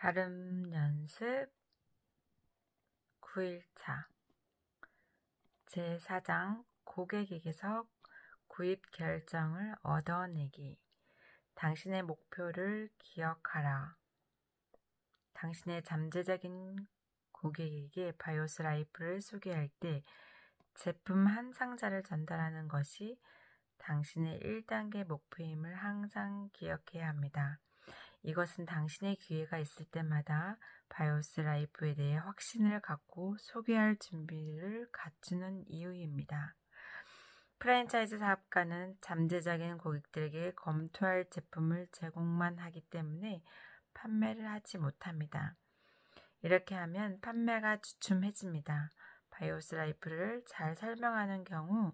발음 연습 9일차 제4장 고객에게서 구입 결정을 얻어내기. 당신의 목표를 기억하라. 당신의 잠재적인 고객에게 바이오스 라이프를 소개할 때 제품 한 상자를 전달하는 것이 당신의 1단계 목표임을 항상 기억해야 합니다. 이것은 당신의 기회가 있을 때마다 바이오스 라이프에 대해 확신을 갖고 소개할 준비를 갖추는 이유입니다. 프랜차이즈 사업가는 잠재적인 고객들에게 검토할 제품을 제공만 하기 때문에 판매를 하지 못합니다. 이렇게 하면 판매가 주춤해집니다. 바이오스 라이프를 잘 설명하는 경우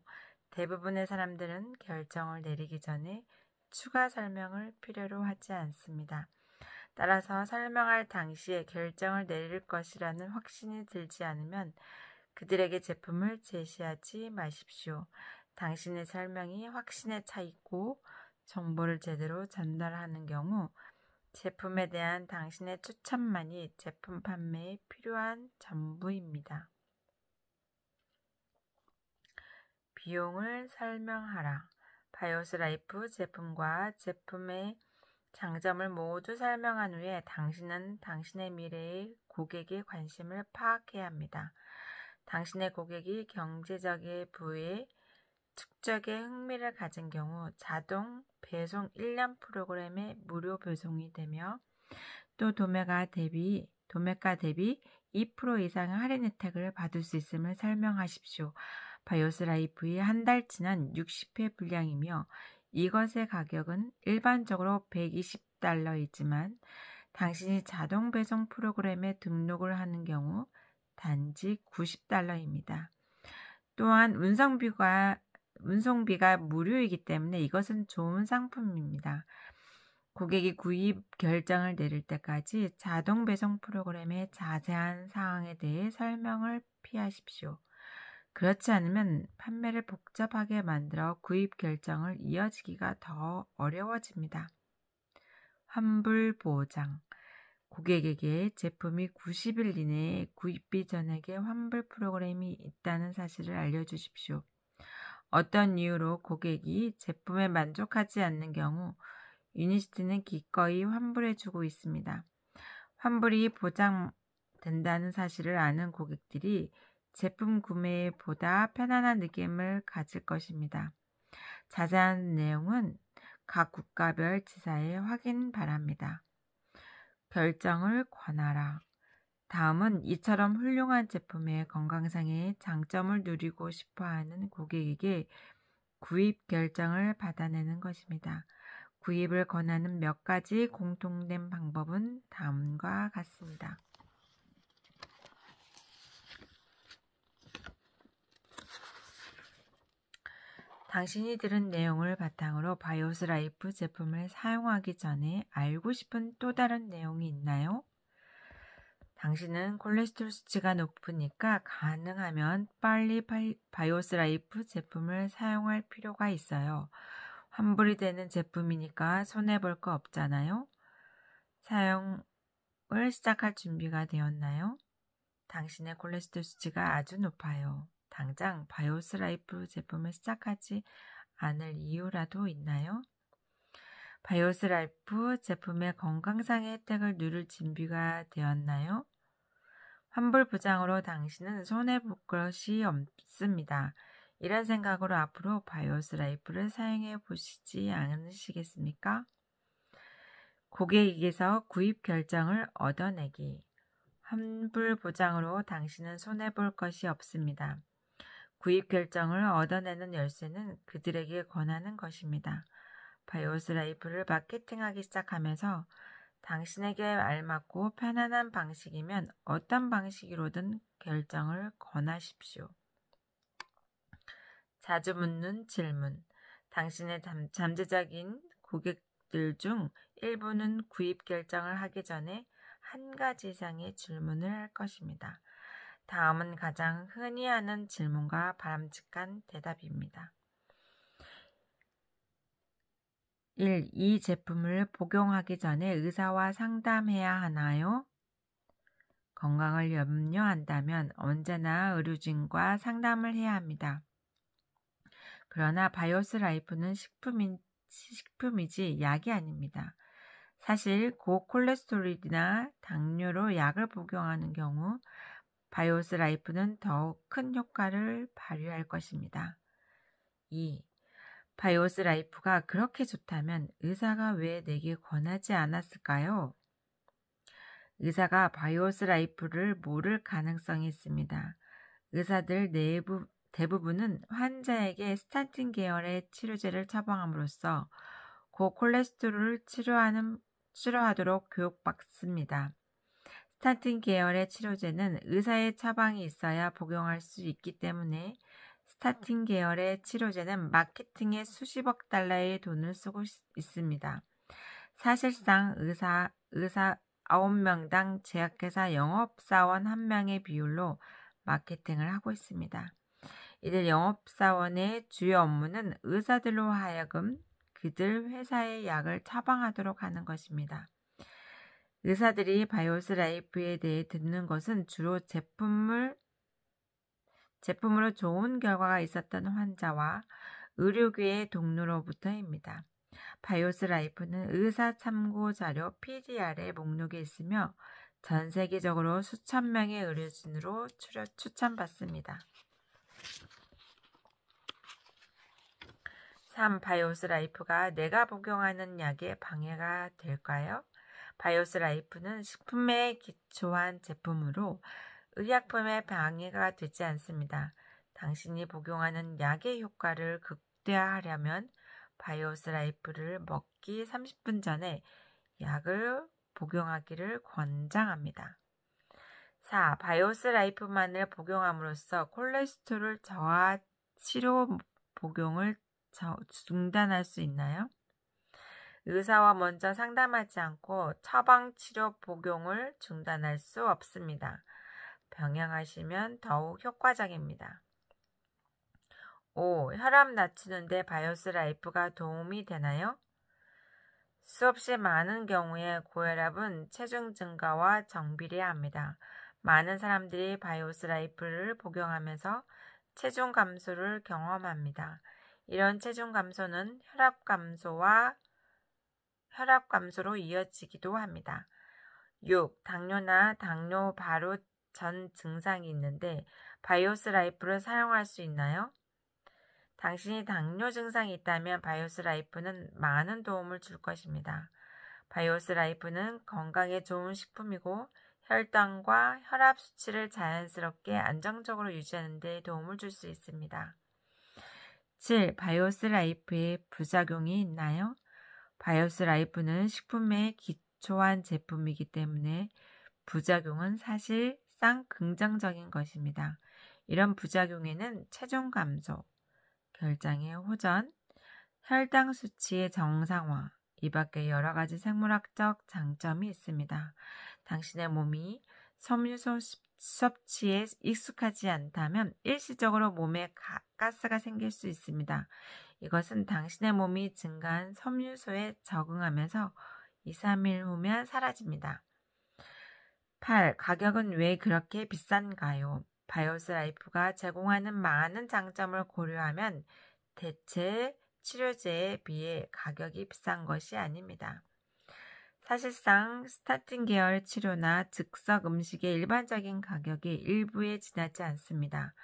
대부분의 사람들은 결정을 내리기 전에 추가 설명을 필요로 하지 않습니다. 따라서 설명할 당시에 결정을 내릴 것이라는 확신이 들지 않으면 그들에게 제품을 제시하지 마십시오. 당신의 설명이 확신에 차 있고 정보를 제대로 전달하는 경우 제품에 대한 당신의 추천만이 제품 판매에 필요한 전부입니다. 비용을 설명하라. 바이오스 라이프 제품과 제품의 장점을 모두 설명한 후에 당신은 당신의 미래의 고객의 관심을 파악해야 합니다. 당신의 고객이 경제적인 부에 축적에 흥미를 가진 경우 자동 배송 1년 프로그램에 무료 배송이 되며 또 도매가 대비 2% 이상의 할인 혜택을 받을 수 있음을 설명하십시오. 바이오스 라이프의 한 달치는 60회 분량이며 이것의 가격은 일반적으로 $120이지만 당신이 자동 배송 프로그램에 등록을 하는 경우 단지 $90입니다. 또한 운송비가 무료이기 때문에 이것은 좋은 상품입니다. 고객이 구입 결정을 내릴 때까지 자동 배송 프로그램의 자세한 사항에 대해 설명을 피하십시오. 그렇지 않으면 판매를 복잡하게 만들어 구입 결정을 이어지기가 더 어려워집니다. 환불 보장. 고객에게 제품이 90일 이내에 구입비 전액의 환불 프로그램이 있다는 사실을 알려주십시오. 어떤 이유로 고객이 제품에 만족하지 않는 경우 유니시티는 기꺼이 환불해주고 있습니다. 환불이 보장된다는 사실을 아는 고객들이 제품 구매에 보다 편안한 느낌을 가질 것입니다. 자세한 내용은 각 국가별 지사에 확인 바랍니다. 결정을 권하라. 다음은 이처럼 훌륭한 제품의 건강상의 장점을 누리고 싶어하는 고객에게 구입 결정을 받아내는 것입니다. 구입을 권하는 몇 가지 공통된 방법은 다음과 같습니다. 당신이 들은 내용을 바탕으로 바이오스 라이프 제품을 사용하기 전에 알고 싶은 또 다른 내용이 있나요? 당신은 콜레스테롤 수치가 높으니까 가능하면 빨리 바이오스 라이프 제품을 사용할 필요가 있어요. 환불이 되는 제품이니까 손해볼 거 없잖아요. 사용을 시작할 준비가 되었나요? 당신의 콜레스테롤 수치가 아주 높아요. 당장 바이오스 라이프 제품을 시작하지 않을 이유라도 있나요? 바이오스 라이프 제품의 건강상의 혜택을 누릴 준비가 되었나요? 환불 보장으로 당신은 손해볼 것이 없습니다. 이런 생각으로 앞으로 바이오스 라이프를 사용해 보시지 않으시겠습니까? 고객에게서 구입 결정을 얻어내기. 환불 보장으로 당신은 손해볼 것이 없습니다. 구입 결정을 얻어내는 열쇠는 그들에게 권하는 것입니다. 바이오스 라이프를 마케팅하기 시작하면서 당신에게 알맞고 편안한 방식이면 어떤 방식으로든 결정을 권하십시오. 자주 묻는 질문. 당신의 잠재적인 고객들 중 일부는 구입 결정을 하기 전에 한 가지 이상의 질문을 할 것입니다. 다음은 가장 흔히 하는 질문과 바람직한 대답입니다. 1. 이 제품을 복용하기 전에 의사와 상담해야 하나요? 건강을 염려한다면 언제나 의료진과 상담을 해야 합니다. 그러나 바이오스 라이프는 식품이지 약이 아닙니다. 사실 고콜레스테롤이나 당뇨로 약을 복용하는 경우 바이오스 라이프는 더욱 큰 효과를 발휘할 것입니다. 2. 바이오스 라이프가 그렇게 좋다면 의사가 왜 내게 권하지 않았을까요? 의사가 바이오스 라이프를 모를 가능성이 있습니다. 의사들 대부분은 환자에게 스타틴 계열의 치료제를 처방함으로써 고콜레스테롤을 치료하도록 교육받습니다. 스타틴 계열의 치료제는 의사의 처방이 있어야 복용할 수 있기 때문에 스타틴 계열의 치료제는 마케팅에 수십억 달러의 돈을 쓰고 있습니다. 사실상 의사 9명당 제약회사 영업사원 1명의 비율로 마케팅을 하고 있습니다. 이들 영업사원의 주요 업무는 의사들로 하여금 그들 회사의 약을 처방하도록 하는 것입니다. 의사들이 바이오스 라이프에 대해 듣는 것은 주로 제품으로 좋은 결과가 있었던 환자와 의료계의 동료로부터입니다. 바이오스 라이프는 의사 참고 자료 PDR의 목록에 있으며 전 세계적으로 수천 명의 의료진으로 추천받습니다. 3. 바이오스 라이프가 내가 복용하는 약에 방해가 될까요? 바이오스 라이프는 식품에 기초한 제품으로 의약품에 방해가 되지 않습니다. 당신이 복용하는 약의 효과를 극대화하려면 바이오스 라이프를 먹기 30분 전에 약을 복용하기를 권장합니다. 4. 바이오스 라이프만을 복용함으로써 콜레스테롤 저하 치료 복용을 중단할 수 있나요? 의사와 먼저 상담하지 않고 처방 치료 복용을 중단할 수 없습니다. 병행하시면 더욱 효과적입니다. 5. 혈압 낮추는데 바이오스 라이프가 도움이 되나요? 수없이 많은 경우에 고혈압은 체중 증가와 정비례합니다. 많은 사람들이 바이오스 라이프를 복용하면서 체중 감소를 경험합니다. 이런 체중 감소는 혈압 감소로 이어지기도 합니다. 6. 당뇨나 당뇨 바로 전 증상이 있는데 바이오스 라이프를 사용할 수 있나요? 당신이 당뇨 증상이 있다면 바이오스 라이프는 많은 도움을 줄 것입니다. 바이오스 라이프는 건강에 좋은 식품이고 혈당과 혈압 수치를 자연스럽게 안정적으로 유지하는 데 도움을 줄 수 있습니다. 7. 바이오스 라이프에 부작용이 있나요? 바이오스 라이프는 식품에 기초한 제품이기 때문에 부작용은 사실상 긍정적인 것입니다. 이런 부작용에는 체중 감소, 결장의 호전, 혈당 수치의 정상화, 이 밖에 여러 가지 생물학적 장점이 있습니다. 당신의 몸이 섬유소 섭취에 익숙하지 않다면 일시적으로 몸에 가스가 생길 수 있습니다. 이것은 당신의 몸이 증가한 섬유소에 적응하면서 2, 3일 후면 사라집니다. 8. 가격은 왜 그렇게 비싼가요? 바이오스 라이프가 제공하는 많은 장점을 고려하면 대체 치료제에 비해 가격이 비싼 것이 아닙니다. 사실상 스타틴 계열 치료나 즉석 음식의 일반적인 가격이 일부에 지나지 않습니다.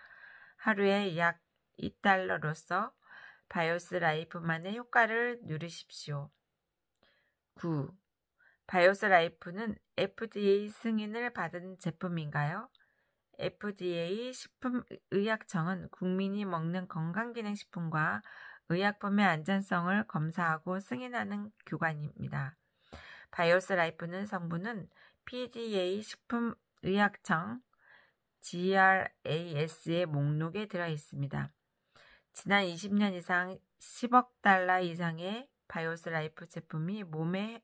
하루에 약 $2로서 바이오스 라이프만의 효과를 누리십시오. 9. 바이오스 라이프는 FDA 승인을 받은 제품인가요? FDA 식품의약청은 국민이 먹는 건강기능식품과 의약품의 안전성을 검사하고 승인하는 기관입니다. 바이오스 라이프는 성분은 PDA 식품의약청 GRAS의 목록에 들어 있습니다. 지난 20년 이상 10억 달러 이상의 바이오스 라이프 제품이 몸에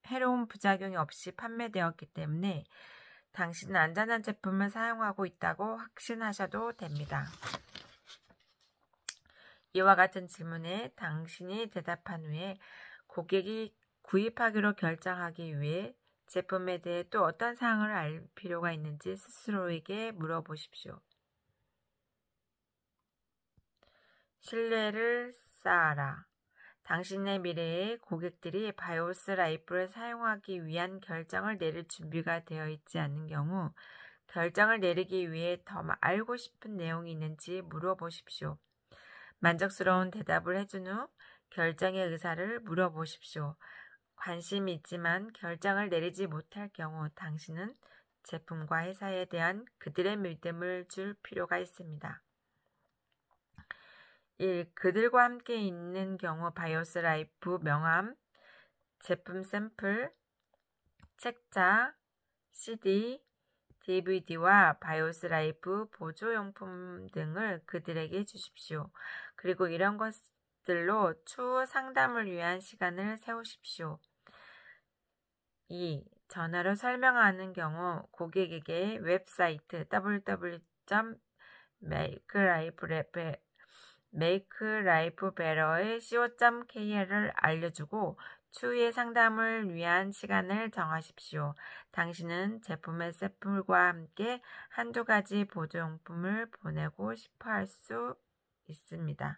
해로운 부작용이 없이 판매되었기 때문에 당신은 안전한 제품을 사용하고 있다고 확신하셔도 됩니다. 이와 같은 질문에 당신이 대답한 후에 고객이 구입하기로 결정하기 위해 제품에 대해 또 어떤 사항을 알 필요가 있는지 스스로에게 물어보십시오. 신뢰를 쌓아라. 당신의 미래의 고객들이 바이오스 라이프를 사용하기 위한 결정을 내릴 준비가 되어 있지 않은 경우 결정을 내리기 위해 더 알고 싶은 내용이 있는지 물어보십시오. 만족스러운 대답을 해준 후 결정의 의사를 물어보십시오. 관심이 있지만 결정을 내리지 못할 경우 당신은 제품과 회사에 대한 그들의 믿음을 줄 필요가 있습니다. 1. 그들과 함께 있는 경우 바이오스 라이프 명함, 제품 샘플, 책자, CD, DVD와 바이오스 라이프 보조용품 등을 그들에게 주십시오. 그리고 이런 것들로 추후 상담을 위한 시간을 세우십시오. 2. 전화로 설명하는 경우 고객에게 웹사이트 www.makelifebetter의 co.kr을 알려주고 추후의 상담을 위한 시간을 정하십시오. 당신은 제품의 샘플과 함께 한두 가지 보조용품을 보내고 싶어 할 수 있습니다.